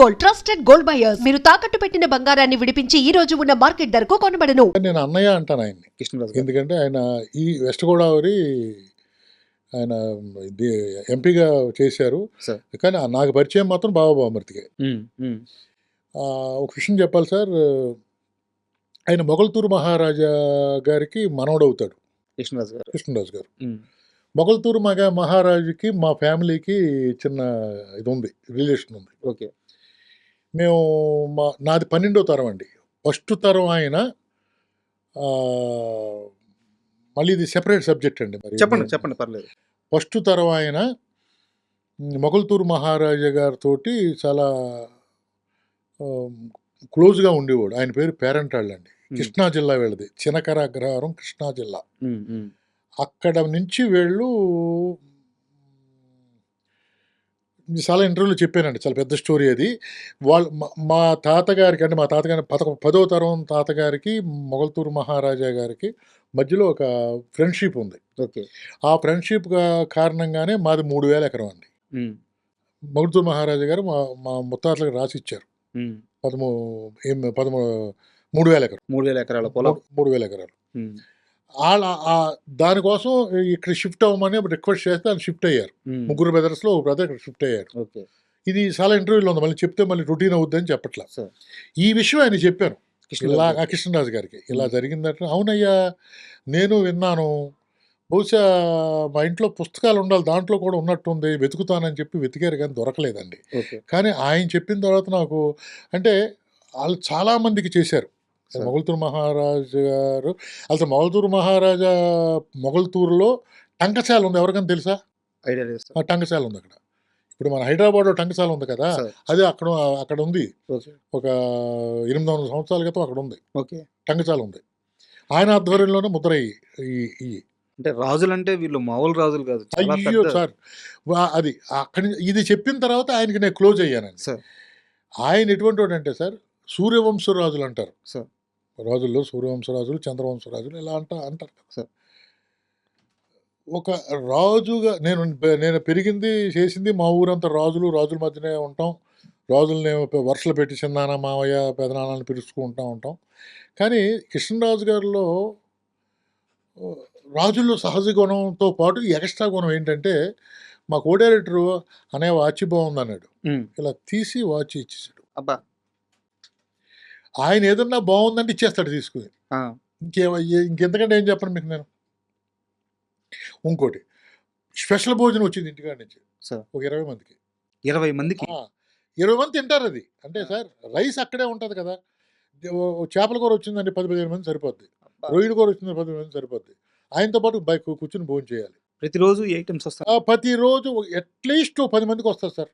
Gold, trusted gold buyers. మీరు తాకట్టు పెట్టిన బంగారాన్ని విడిపించి ఈ రోజు ఉన్న మార్కెట్ ధరకు కొనబడను. నేను అన్నయ్య అంటాను ఆయన్ని. కృష్ణరాజు గారు. ఎందుకంటే ఆయన ఈ వెస్ట్ గోదావరి ఆయన ఇది ఎంపీగా చేశారు. సార్. కానీ నాకు పరిచయం మాత్రం బాబా బామర్తికే. ఒక విషయం చెప్పాలి సార్, ఆయన మొగల్తూరు మహారాజా గారికి మనవడవుతాడు కృష్ణరాజు గారు. కృష్ణరాజు గారు. మొగల్తూరు మహారాజుకి మా ఫ్యామిలీకి చిన్న ఇది ఉంది, రిలేషన్ ఉంది. ఓకే. మేము నాది 12వ తరం అండి. ఫస్ట్ తరం ఆయన. మళ్ళీ ఇది సెపరేట్ సబ్జెక్ట్ అండి. మరి చెప్పండి పర్లేదు. ఫస్ట్ తరం ఆయన మొగల్తూరు మహారాజా గారితో చాలా క్లోజ్గా ఉండేవాడు. ఆయన పేరు పేరంటాళ్ళు అండి. కృష్ణా జిల్లా వీళ్ళది, చినకర అగ్రహారం, కృష్ణా జిల్లా. అక్కడ నుంచి వీళ్ళు చాలా ఇంటర్వ్యూలో చెప్పానండి, చాలా పెద్ద స్టోరీ అది. వాళ్ళు మా తాతగారికి, అంటే మా తాతగారి 10వ తరం తాతగారికి మొగల్తూరు మహారాజా గారికి మధ్యలో ఒక ఫ్రెండ్షిప్ ఉంది. ఓకే. ఆ ఫ్రెండ్షిప్ కారణంగానే మాది 3000 ఎకరం అండి. మొగల్తూరు మహారాజా గారు మా ముత్తాతలకు రాసి ఇచ్చారు. 3000 ఎకరం, 3000 ఎకరాల పొలం, 3000 ఎకరాలు. దానికోసం ఇక్కడ షిఫ్ట్ అవ్వమని రిక్వెస్ట్ చేస్తే ఆయన షిఫ్ట్ అయ్యారు. ముగ్గురు బ్రదర్స్లో ఒక బ్రదర్ ఇక్కడ షిఫ్ట్ అయ్యారు. ఓకే. ఇది చాలా ఇంటర్వ్యూలో ఉంది, మళ్ళీ చెప్తే మళ్ళీ రొటీన్ అవుద్దని చెప్పట్లా. ఈ విషయం ఆయన చెప్పాను ఇలా కృష్ణరాజు గారికి, ఇలా జరిగిందంటే అవునయ్యా నేను విన్నాను, బహుశా మా ఇంట్లో పుస్తకాలు ఉండాలి, దాంట్లో కూడా ఉన్నట్టుంది, వెతుకుతానని చెప్పి వెతికారు కానీ దొరకలేదండి. కానీ ఆయన చెప్పిన తర్వాత నాకు, అంటే వాళ్ళు చాలామందికి చేశారు. మొగల్తూరు మహారాజు గారు అసలు మొగల్తూరు మహారాజా మొగల్తూరులో టంకశాల ఉంది, ఎవరికైనా తెలుసా? ఐడియా లేదు. టంకశాల ఉంది అక్కడ. ఇప్పుడు మన హైదరాబాద్లో టంకశాల ఉంది కదా, అది అక్కడ ఉంది. ఒక 800 సంవత్సరాల క్రితం అక్కడ ఉంది, టంకశాల ఉంది. ఆయన ఆధ్వర్యంలోనే ముద్ర ఈ అంటే రాజులు అంటే వీళ్ళు మామూలు రాజులు కాదు. అయ్యో సార్, అది అక్కడి ఇది చెప్పిన తర్వాత ఆయనకి నేను క్లోజ్ అయ్యానండి. ఆయన ఎటువంటి వాడు అంటే సార్, సూర్యవంశరాజులు అంటారు సార్. రాజుల్లో సూర్యవంశరాజులు, చంద్రవంశరాజులు ఇలా అంటారు కదా సార్. ఒక రాజుగా నేను పెరిగింది చేసింది మా ఊరంతా రాజుల మధ్యనే ఉంటాం. రాజుల్ని వరుసలు పెట్టి చిన్నాన్న, మావయ్య, పెదనాన్నని పిలుచుకుంటూ ఉంటాం. కానీ కృష్ణరాజు గారిలో రాజుల్లో సహజ గుణంతో పాటు ఎక్స్ట్రా గుణం ఏంటంటే, మా కో డైరెక్టరు అనే వాచ్ బాగుంది అన్నాడు, ఇలా తీసి వాచ్ ఇచ్చేసాడు. అబ్బా, ఆయన ఏదన్నా బాగుందంటే ఇచ్చేస్తాడు తీసుకుని. ఇంకెంతకంటే ఏం చెప్పను మీకు నేను. ఇంకోటి స్పెషల్ భోజనం వచ్చింది ఇంటికాడ నుంచి ఒక 20 మందికి. 20 మందికి 20 మంది తింటారు అది. అంటే సార్ రైస్ అక్కడే ఉంటుంది కదా, చేపల కూర వచ్చిందండి 10-15 మంది సరిపోద్ది, రొయ్యల కూర వచ్చింది 10 మంది సరిపోద్ది. ఆయనతో పాటు బైక్ కూర్చుని భోజనం చేయాలి. ప్రతిరోజు ఐటమ్స్ వస్తాయి. ప్రతిరోజు అట్లీస్ట్ 10 మందికి వస్తుంది సార్.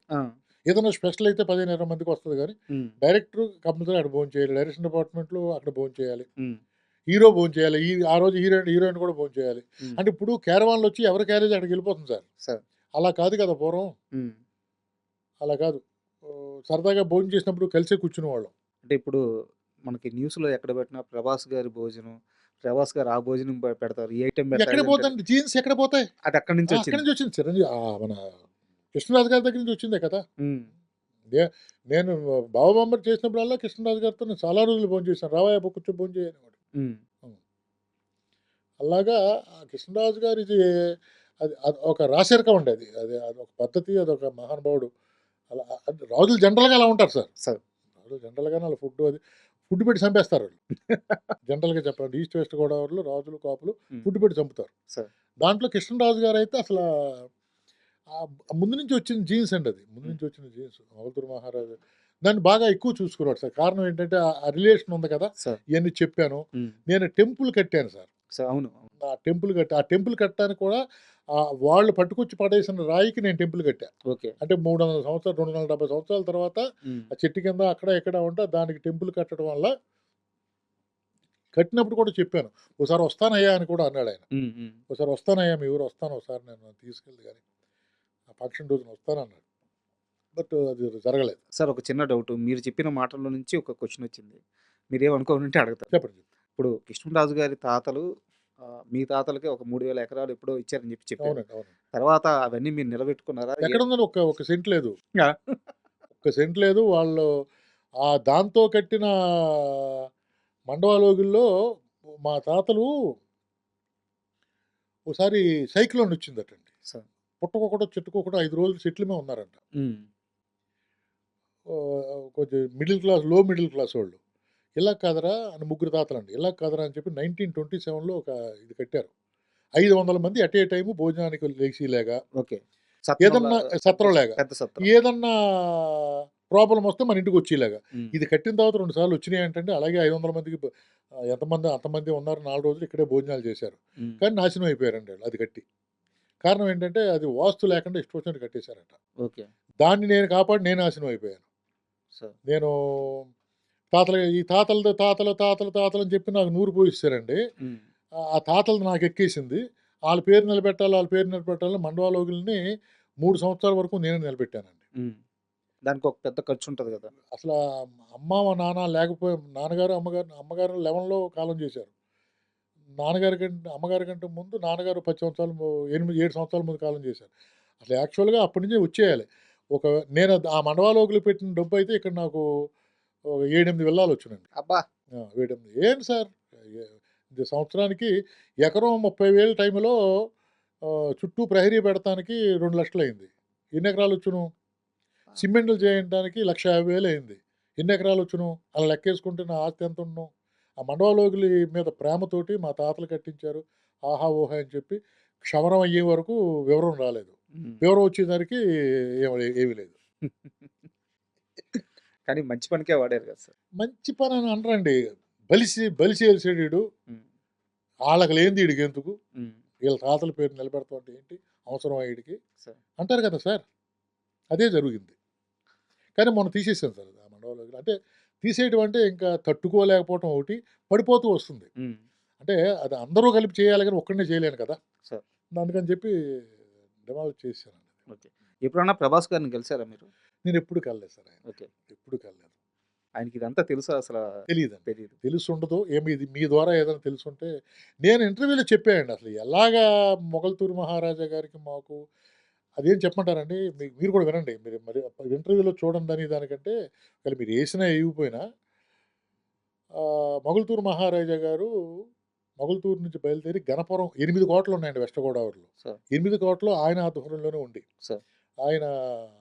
ఏదైనా స్పెషల్ అయితే 15-20 మందికి వస్తుంది. కానీ డైరెక్టర్ కంపల్సరీ అక్కడ భోజనం చేయాలి, డైరెక్షన్ డిపార్ట్మెంట్లో అక్కడ భోజనం చేయాలి, హీరో భోజనం చేయాలి, ఆ రోజు హీరోయిన్ కూడా భోజనం చేయాలి. అంటే ఇప్పుడు క్యారవాన్లు వచ్చి ఎవరి క్యారేజ్ అక్కడికి వెళ్ళిపోతుంది సార్. అలా కాదు కదా పూర్వం, అలా కాదు. సరదాగా భోజనం చేసినప్పుడు కలిసే కూర్చునేవాళ్ళం. అంటే ఇప్పుడు మనకి న్యూస్లో ఎక్కడ పెట్టినా ప్రభాస్ గారి భోజనం, ప్రభాస్ గారు ఆ భోజనం పెడతారు, ఈ ఐటమ్ ఎక్కడ పోతాయి, జీన్స్ ఎక్కడ పోతాయి, అది అక్కడి నుంచి వచ్చింది. చిరంజీవి మన కృష్ణరాజు గారి దగ్గర నుంచి వచ్చిందే కదా. నేను బాబా బాంబర్ చేసినప్పుడల్లా కృష్ణరాజు గారితో నేను చాలా రోజులు భోజనం చేశాను. రావయ్య కూర్చో భోజనం చేయని వాడు. అలాగా కృష్ణరాజు గారి అది ఒక రాశరికం అండి. అదొక పద్ధతి, అదొక మహానుభావుడు. అలా రాజులు జనరల్గా అలా ఉంటారు సార్. రాజులు జనరల్గానే అలా ఫుడ్ పెట్టి చంపేస్తారు వాళ్ళు. జనరల్గా చెప్పండి, ఈస్ట్ వెస్ట్ గోదావరిలో రాజులు కాపులు ఫుడ్ పెట్టి చంపుతారు. దాంట్లో కృష్ణరాజు గారు అయితే అసలు ముందు నుంచి వచ్చిన జీన్స్ అండి, అది ముందు నుంచి వచ్చిన జీన్స్. మొగల్తూరు మహారాజు దాన్ని బాగా ఎక్కువ చూసుకున్నాడు సార్. కారణం ఏంటంటే ఆ రిలేషన్ ఉంది కదా, ఇవన్నీ చెప్పాను. నేను టెంపుల్ కట్టాను సార్. అవును, ఆ టెంపుల్ కట్టడానికి కూడా వాళ్ళు పట్టుకొచ్చి పడేసిన రాయికి నేను టెంపుల్ కట్టా. అంటే 300 సంవత్సరాలు, 270 సంవత్సరాల తర్వాత ఆ చెట్టు కింద అక్కడ ఎక్కడ ఉంటే దానికి టెంపుల్ కట్టడం వల్ల, కట్టినప్పుడు కూడా చెప్పాను, ఒకసారి వస్తానయ్యా అని కూడా అన్నాడు ఆయన. ఒకసారి వస్తానయ్యా మీ ఊరు వస్తాను, ఒకసారి నేను తీసుకెళ్ళి కానీ ఆ ఫంక్షన్ రోజున వస్తానన్నాడు. బట్ అది జరగలేదు సార్. ఒక చిన్న డౌట్, మీరు చెప్పిన మాటల్లో నుంచి ఒక క్వశ్చన్ వచ్చింది, మీరేమనుకోనంటే అడుగుతారు. చెప్పండి. ఇప్పుడు కృష్ణరాజు గారి తాతలు మీ తాతలకి ఒక 3000 ఎకరాలు ఎప్పుడో ఇచ్చారని చెప్పారు. తర్వాత అవన్నీ మీరు నిలబెట్టుకున్నారా? ఎక్కడ ఉందని ఒక సెంట్ లేదు, ఒక్క సెంట్ లేదు. వాళ్ళు దాంతో కట్టిన మండవాలోగిల్లో మా తాతలు ఓసారి సైక్లోన్ వచ్చిందటండి. సార్. పుట్టకొకటో, చెట్టుకొకటో 5 రోజులు సెట్ల్ మీద ఉన్నారంట. హ్మ్. కొంచెం లో మిడిల్ క్లాస్ వాళ్ళు. ఇలా కాదురా అని ముగ్గురు తాతలండి. ఇలా కాదురా అని చెప్పి 1927లో ఒక ఇది కట్టారు. 500 మంది ఎట్ ఏ టైమ్ భోజనానికి లేచిలాగా, ఓకే. ఏదన్నా సత్రంలాగా, పెద్ద సత్రం. ఏదన్నా ప్రాబ్లమ్ వస్తే మన ఇంటికి వచ్చేలాగా. హ్మ్. ఇది కట్టిన తర్వాత 2 సార్లు వచ్చినాయంటండి. అలాగే 500 మందికి ఎంతమంది అంతమంది ఉన్నారు. 4 రోజులు ఇక్కడే భోజనాలు చేశారు. హ్మ్. కానీ నాశనం అయిపోయారండి ఆళ్ళు అది కట్టి. కారణం ఏంటంటే అది వాస్తు లేకుండా ఇష్టం వచ్చినట్టు కట్టేశారట. ఓకే. దాన్ని నేను కాపాడి నేను నాశనం అయిపోయాను. సార్. నేను ఈ తాతలు అని చెప్పి నాకు నూరు పోయిస్తారండి. హ్మ్. ఆ తాతలది నాకెక్కేసింది. ఆళ్ళ పేరు నిలబెట్టాలని మండవాలోగుల్ని 3 సంవత్సరాల వరకు నేనే నిలబెట్టానండి. హ్మ్. దానికొక పెద్ద ఖర్చుంటది గదా! అసలా నాన్న అమ్మగారు 11లో కాలం చేశారు. అమ్మగారి కంటే ముందు నాన్నగారు 10 సంవత్సరాలు 7 సంవత్సరాల ముందు కాలం చేశారు. అసలు యాక్చువల్‌గా అప్పటి నుంచే వచ్చేయాలి. ఒక నేను ఆ మండవాలోగులు పెట్టిన డబ్బయితే ఇక్కడ నాకు ఒక 7, 8 విల్లాలొచ్చునండి. అబ్బా! 7, 8 ఏంటి సార్ ఎ ఇది సంవత్సరానికి ఎకరం 30,000 టైంలో చుట్టూ ప్రహరీ పెడతానికి 2,00,000 అయింది. ఎన్ని ఎకరాలొచ్చును? సిమెంట్‌లు చేయటానికి 1,50,000 అయింది. ఎన్ని ఎకరాలొచ్చును? అలా లెక్కేసుకుంటే నా ఆస్తి ఎంతుండును? ఆ మండవాలోగులి మీద ప్రేమతోటి మా తాతలు కట్టించారు. ఆహా! ఓహా! అని చెప్పి క్షవరం అయ్యే వరకు వివరం రాలేదు. హ్మ్. వివరం వచ్చేసరికి ఏమీ లేదు. కానీ మంచి పనికే వాడారు గదా సార్. మంచి పనని అనరండి. బలిసేసాడు ఈడు. హ్మ్. ఆళ్ళకి లేనిది ఈడికెందుకు? హ్మ్. వీళ్ళ తాతల పేరు నిలబెడతామంటే ఏంటి? అవసరమా ఈడికి? సార్. అంటారు కదా సార్! అదే జరిగింది. కానీ మొన్న తీసేసాం సార్ ఆ మండవాలోగిలి. అంటే తీసేయడం అంటే ఇంకా తట్టుకోలేకపోవటం ఒకటి, పడిపోతూ వస్తుంది. హ్మ్. అంటే అది అందరూ కలిపి చేయాలి గానీ ఒక్కడినే చేయలేను కదా! సార్. అందుకని చెప్పి డిమాలిష్ చేసేసానండి. ఓకే. ఎప్పుడన్నా ప్రభాస్ గారిని కలిసారా మీరు? నేనెప్పుడు కలలేదు సార్ ఆయన. ఓకే. ఎప్పుడు కలలేదు. ఆయనకిదంతా తెలుసా అసలా? తెలీదండి. తెలీదు. తెలిసుండదు. ఇది మీ ద్వారా ఏదైనా తెలుసుంటే నేను ఇంటర్వ్యూలో చెప్పానండి అసలు ఎలాగా మొగల్తూరు మహారాజా గారికి మాకు అదేం చెప్పమంటారండి? మీరు కూడా వినండి. మీరు మరి ఇంటర్వ్యూలో చూడండి దానికంటే ఒకవేళ మీరు ఏసినా ఏయకపోయినా మొగల్తూరు మహారాజా గారు మొగల్తూరు నుంచి బయలుదేరి గణపురం 8 కోటలున్నాయండి వెస్ట్ గోదావరిలో. సార్. 8 కోటలు ఆయన ఆధ్వర్యంలోనే ఉండి. సార్. ఆయన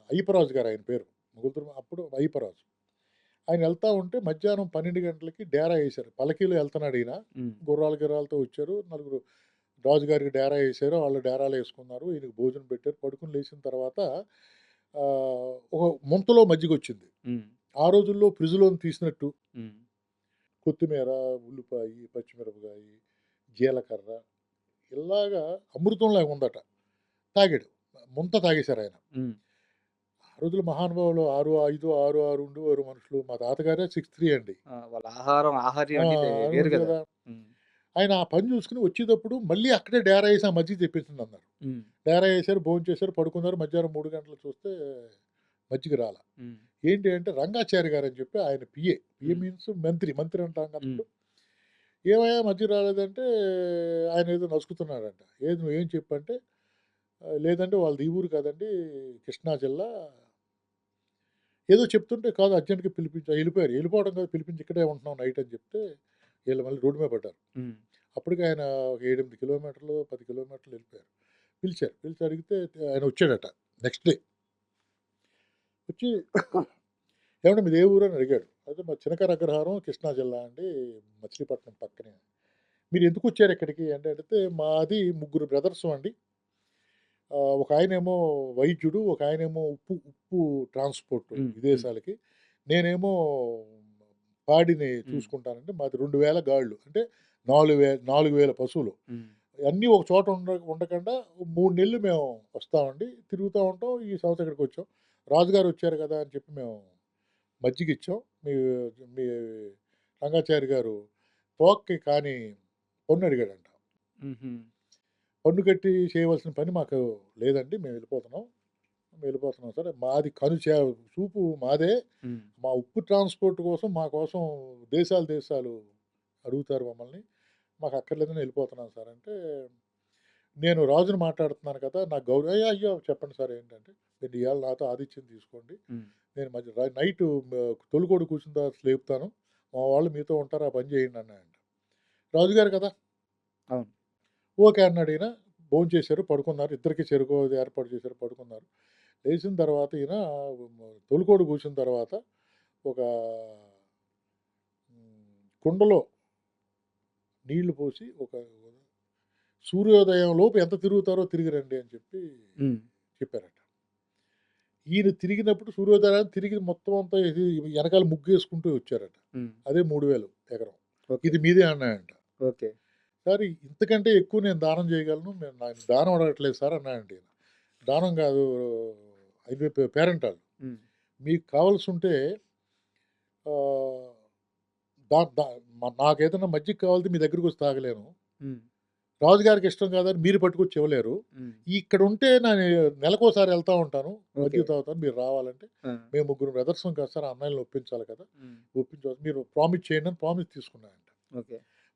అయ్యప్పరాజు గారు ఆయన పేరు. మొగల్తూరు అప్పుడు అయ్యప్పరాజు. ఆయన ఎళ్తా ఉంటే మధ్యాహ్నం 12 గంటలకి డేరా యేశారు. పల్లకీలో ఎళ్తున్నాడు ఈయన. హ్మ్. గిరాలతో వచ్చారు. నలుగురు రాజుగారికి డేరా యేశారు. వాళ్ళు డేరాలో యేసుకున్నారు. ఈయనకి భోజనం పెట్టారు. పడుకొని లేచిన తర్వాత ఒక ముంతలో మజ్జిగొచ్చింది. హ్మ్. ఆ రోజుల్లో ఫ్రిడ్జ్‌లోని తీసినట్టు హ్మ్. కొత్తిమీర, ఉల్లిపాయి, పచ్చిమిరపకాయి, జీలకర్ర ఇలాగా అమృతంలాగా ఉందట. తాగాడు. ముంత తాగేశారాయన. హ్మ్. ఆ రోజుల్లో మహానుభావులు 6'5", 6'6" ఉండేవారు మనుషులు. మా తాతగారే 6'3" అండి. ఆ! వాళ్ళ ఆహార్యం ఆ! అన్నీ అది వేరు ఉంది గదా! గదా! హ్మ్. ఆయన ఆ పని చూసుకొని వచ్చేటప్పుడు మళ్ళీ అక్కడే డేరా ఏసి ఆ మజ్జిగ తెప్పించిందన్నారు. హ్మ్. డేరా ఏసారు, భోంచేశారు, పడుకున్నారు. మధ్యాహ్నం 3 గంటలకు చూస్తే మజ్జిగ రాలా. హ్మ్. ఏంటి అంటే రంగాచారి గారని చెప్పి ఆయన పిఏ. పిఏ హ్మ్. మీన్స్ మంత్రి అంటాం కదా హ్మ్. ఇప్పుడు. ఏమయ్యా మజ్జిగ రాలేదంటే ఆయన ఏదో నసుకుతున్నాడంట. ఏది నువ్వేం చెప్పంటే లేదంటే వాళ్ళది ఈ ఊరు కాదండి కృష్ణా జిల్లా ఏదో చెప్తుంటే కాదు అర్జెంట్‌గా ఎళ్ళిపోయారు. ఎళ్ళిపోవడం కాదు పిలిపించి ఇక్కడే ఉంటున్నాం నైట్ అని చెప్తే ఈళ్ళు మళ్ళీ రోడ్డు మీద పడ్డారు. హ్మ్. అప్పటికి ఆయన ఒక 7, 8 కిలోమీటర్లు, 10 కిలోమీటర్లు వెళ్ళిపోయారు. పిలిచారు. పిలిచి అడిగితే ఆయన వచ్చాడట. నెక్స్ట్ డే వచ్చి ఏవండీ మీది ఏ ఊరు అని అడిగాడు. అయితే మాది చినకర అగ్రహారం కృష్ణా జిల్లా అండి మచిలీపట్నం పక్కనే. మీరు ఎందుకు వచ్చారు ఇక్కడికి అంటే అడిగితే మాది ముగ్గురు బ్రదర్స్ అండి. ఒక ఆయనేమో వైద్యుడు, ఒక ఆయనేమో ఉప్పు ట్రాన్స్‌పోర్ట్ హ్మ్. హ్మ్. విదేశాలకి. నేనేమో పాడిని హ్మ్. చూసుకుంటానండి. మాది 2000 గాళ్ళు. అంటే 4,000 పశువులు. హ్మ్. అన్నీ ఒక చోట ఉండకుండా 3 నెలలు మేము వస్తామండి. తిరుగుతా ఉంటాం. ఈ సంవత్సరం ఇక్కడికొచ్చాం. రాజుగారు వచ్చారు కదా! అని చెప్పి మేము మజ్జిగిచ్చాం. మీ రంగాచారి గారు తోక్కి కానీ పన్ను అడిగాడంట. హుహు. పన్ను కట్టి చేయవలసిన పని మాకు లేదండి. మేము వెళ్ళిపోతున్నాం సరే. మాది చూపు మాదే. హ్మ్. మా ఉప్పు ట్రాన్స్‌పోర్ట్ కోసం మా కోసం దేశాలు అడుగుతారు మమ్మల్ని. మాకు అక్కర్లేదని వెళ్ళిపోతున్నాం సార్ అంటే, నేను రాజుని మాట్లాడుతున్నాను కదా, నాకు గౌరవ అయ్యో చెప్పండి సార్ ఏంటంటే, మీరు ఇవాళ నాతో ఆతిథ్యం తీసుకోండి, నేను నైట్ తొలికోడు కూర్చున్న తర్వాత లేపుతాను, మా వాళ్ళు మీతో ఉంటారు, ఆ పని చేయండి అన్నాయంట. రాజుగారు కదా, అవును. ఓకే అన్నాడు. ఈయన భోజనం చేశారు, పడుకున్నారు, ఇద్దరికి చెరుకు ఏర్పాటు చేశారు, పడుకున్నారు. లేచిన తర్వాత ఈయన తొలికోడు కూర్చున్న తర్వాత ఒక కుండలో నీళ్లు పోసి ఒక సూర్యోదయం లోపు ఎంత తిరుగుతారో తిరిగి రండి అని చెప్పి చెప్పారట. ఈయన తిరిగినప్పుడు సూర్యోదయాన్ని తిరిగి మొత్తం అంతా వెనకాల ముగ్గు వేసుకుంటూ వచ్చారట. అదే 3,000 ఎకరం, ఇది మీదే అన్నాయంట. ఓకే సార్ ఇంతకంటే ఎక్కువ నేను దానం చేయగలను, నాకు దానం అడగట్లేదు సార్ అన్నాయంట. ఈయన దానం కాదు, అది పేరెంట్ వాళ్ళు, మీకు కావాల్సి ఉంటే నాకు ఏదైనా మజ్జిగ కావాలంటే మీ దగ్గరికి వచ్చి తాగలేను, రాజుగారికి ఇష్టం కాదని మీరు పట్టుకొచ్చి ఇవ్వలేరు, ఇక్కడ ఉంటే నేను నెలకోసారి వెళ్తా ఉంటాను, మజ్జిగ తాగుతాను, మీరు రావాలంటే మేము ముగ్గురు బ్రదర్స్ కదా సార్, అన్నయ్యని ఒప్పించాలి కదా, ఒప్పించవచ్చు, మీరు ప్రామిస్ చేయండి అని ప్రామిస్ తీసుకున్నాయంట.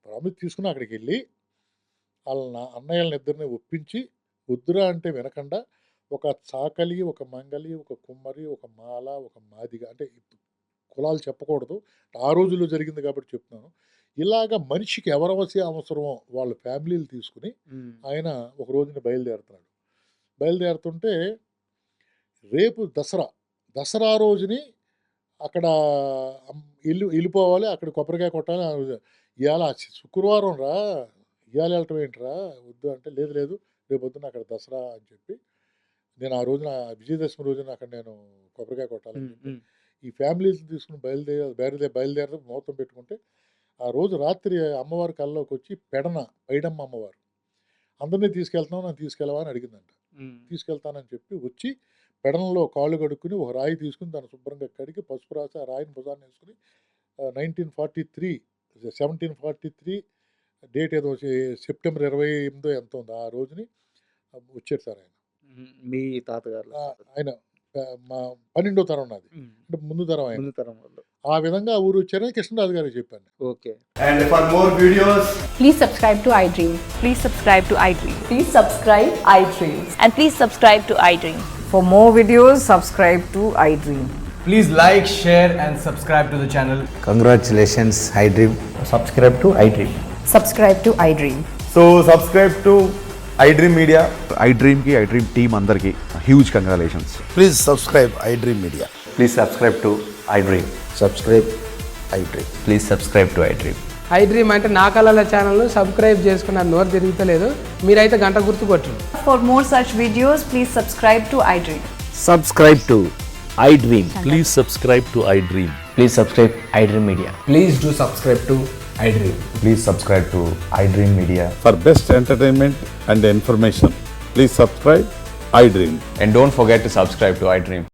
ప్రామిస్ తీసుకుని అక్కడికి వెళ్ళి వాళ్ళ అన్నయ్యలని ఇద్దరిని ఒప్పించి, వద్దురా అంటే వినకుండా ఒక చాకలి, ఒక మంగలి, ఒక కుమ్మరి, ఒక మాల, ఒక మాదిగ, అంటే కులాలు చెప్పకూడదు, ఆ రోజుల్లో జరిగింది కాబట్టి చెప్తున్నాను. ఇలాగ మనిషికి ఎవరవసి అవసరమో వాళ్ళ ఫ్యామిలీలు తీసుకుని ఆయన ఒక రోజున బయలుదేరుతున్నాడు. బయలుదేరుతుంటే రేపు దసరా రోజుని అక్కడ వెళ్ళిపోవాలి, అక్కడ కొబ్బరికాయ కొట్టాలి. ఇవాళ శుక్రవారం రా, ఇవాళ వెళ్ళటం ఏంట్రా, వద్దు అంటే లేదు లేదు రేపు పొద్దున్న అక్కడ దసరా అని చెప్పి, నేను ఆ రోజున విజయదశమి రోజున అక్కడ నేను కొబ్బరికాయ కొట్టాలని చెప్పి ఈ ఫ్యామిలీస్ తీసుకుని బయలుదేరి ముహూర్తం పెట్టుకుంటే, ఆ రోజు రాత్రి అమ్మవారి కల్లోకి వచ్చి పైడమ్మ అమ్మవారు అందరినీ తీసుకెళ్తున్నావు, నన్ను తీసుకెళ్ళవా అని అడిగిందంట. తీసుకెళ్తానని చెప్పి వచ్చి పెడనలో కాళ్ళు కడుక్కుని ఒక రాయి తీసుకుని దాన్ని శుభ్రంగా కడిగి పసుపు రాసి ఆ రాయిని భుజాన్ని వేసుకుని 1743 డేట్ ఏదో సెప్టెంబర్ 28 ఎంత ఉంది ఆ రోజుని వచ్చాడు సార్ ఆయన. మీ తాతగారు ఆయన మా 12వ తరం నాది, అంటే ముందు తరం ఆయన. ఆ విధంగా ఊరు వచ్చారని కృష్ణరాజు గారికి చెప్పాను. Okay. And for more videos, please subscribe to iDream. Please subscribe to iDream. Please subscribe iDream. And please subscribe to iDream. For more videos, subscribe to iDream. please like, share and subscribe to the channel. Congratulations, iDream. Subscribe to iDream. Subscribe to iDream. So subscribe to iDream Media. iDream team అందరికి huge congratulations. Please subscribe iDream Media. Please subscribe to iDream. Subscribe iDream. Please subscribe to iDream. iDream అంటే నా కళల ఛానల్ను subscribe చేసుకున్న నోరు తిరుగుతలేదు, మీరైతే గంట గుర్తు కొట్టండి. For more such videos, please subscribe to iDream. Subscribe to iDream. Please subscribe to iDream. Please subscribe iDream Media. Please do subscribe to iDream. Please subscribe to iDream Media. For best entertainment and information, please subscribe iDream. And don't forget to subscribe to iDream.